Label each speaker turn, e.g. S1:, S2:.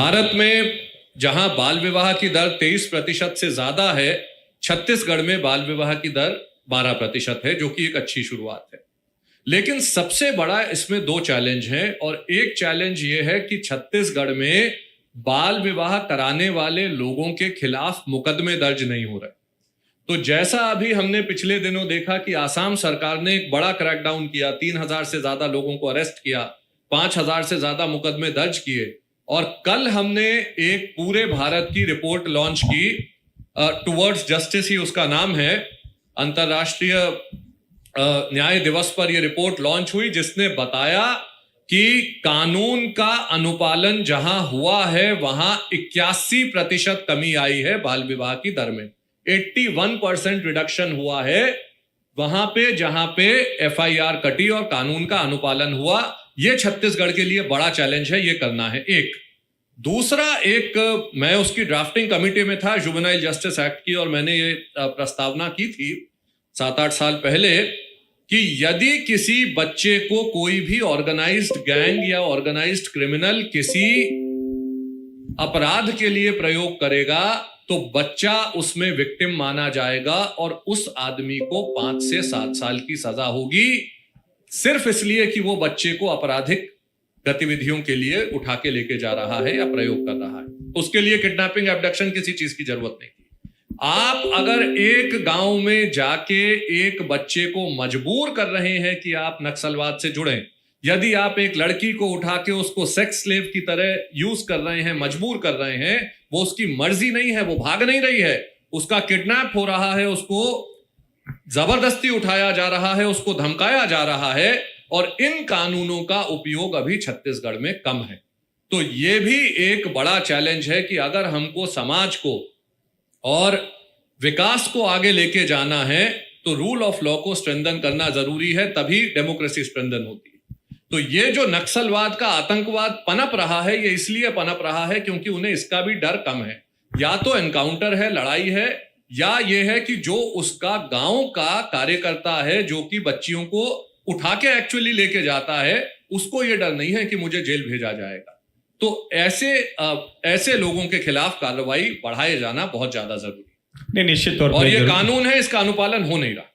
S1: भारत में जहां बाल विवाह की दर 23% से ज्यादा है, छत्तीसगढ़ में बाल विवाह की दर 12% है, जो कि एक अच्छी शुरुआत है। लेकिन सबसे बड़ा इसमें दो चैलेंज हैं, और एक चैलेंज ये है कि छत्तीसगढ़ में बाल विवाह कराने वाले लोगों के खिलाफ मुकदमे दर्ज नहीं हो रहे। तो जैसा अभी हमने पिछले दिनों देखा कि आसाम सरकार ने एक बड़ा क्रैकडाउन किया, 3000 से ज्यादा लोगों को अरेस्ट किया, 5000 से ज्यादा मुकदमे दर्ज किए, और कल हमने एक पूरे भारत की रिपोर्ट लॉन्च की, टुवर्ड्स जस्टिस ही उसका नाम है। अंतर्राष्ट्रीय न्याय दिवस पर यह रिपोर्ट लॉन्च हुई, जिसने बताया कि कानून का अनुपालन जहां हुआ है वहां 81% कमी आई है बाल विवाह की दर में। 81% रिडक्शन हुआ है वहां पे जहां पे FIR कटी और कानून का अनुपालन हुआ। यह छत्तीसगढ़ के लिए बड़ा चैलेंज है, यह करना है। एक दूसरा, मैं उसकी ड्राफ्टिंग कमेटी में था, जुवेनाइल जस्टिस एक्ट की, और मैंने ये प्रस्तावना की थी 7-8 साल पहले कि यदि किसी बच्चे को कोई भी ऑर्गेनाइज्ड गैंग या ऑर्गेनाइज्ड क्रिमिनल किसी अपराध के लिए प्रयोग करेगा तो बच्चा उसमें विक्टिम माना जाएगा और उस आदमी को 5 से 7 साल की सजा होगी, सिर्फ इसलिए कि वो बच्चे को आपराधिक गतिविधियों के लिए उठा के लेके जा रहा है या प्रयोग कर रहा है। उसके लिए किडनैपिंग, एब्डक्शन, किसी चीज की जरूरत नहीं थी। आप अगर एक गांव में जाके एक बच्चे को मजबूर कर रहे हैं कि आप नक्सलवाद से जुड़ें, यदि आप एक लड़की को उठा के उसको सेक्स स्लेव की तरह यूज कर रहे हैं, मजबूर कर रहे हैं, वो उसकी मर्जी नहीं है, वो भाग नहीं रही है, उसका किडनैप हो रहा है, उसको जबरदस्ती उठाया जा रहा है, उसको धमकाया जा रहा है, और इन कानूनों का उपयोग अभी छत्तीसगढ़ में कम है। तो ये भी एक बड़ा चैलेंज है कि अगर हमको समाज को और विकास को आगे लेके जाना है तो रूल ऑफ लॉ को स्ट्रेंथन करना जरूरी है, तभी डेमोक्रेसी स्ट्रेंथन होती है। तो ये जो नक्सलवाद का आतंकवाद पनप रहा है, ये इसलिए पनप रहा है क्योंकि उन्हें इसका भी डर कम है। या तो एनकाउंटर है, लड़ाई है, या ये है कि जो उसका गांव का कार्यकर्ता है जो कि बच्चियों को उठा के एक्चुअली लेके जाता है, उसको ये डर नहीं है कि मुझे जेल भेजा जाएगा। तो ऐसे लोगों के खिलाफ कार्रवाई बढ़ाए जाना बहुत ज्यादा जरूरी है।
S2: नहीं, निश्चित तौर पर।
S1: और ये कानून है, इसका अनुपालन हो नहीं रहा।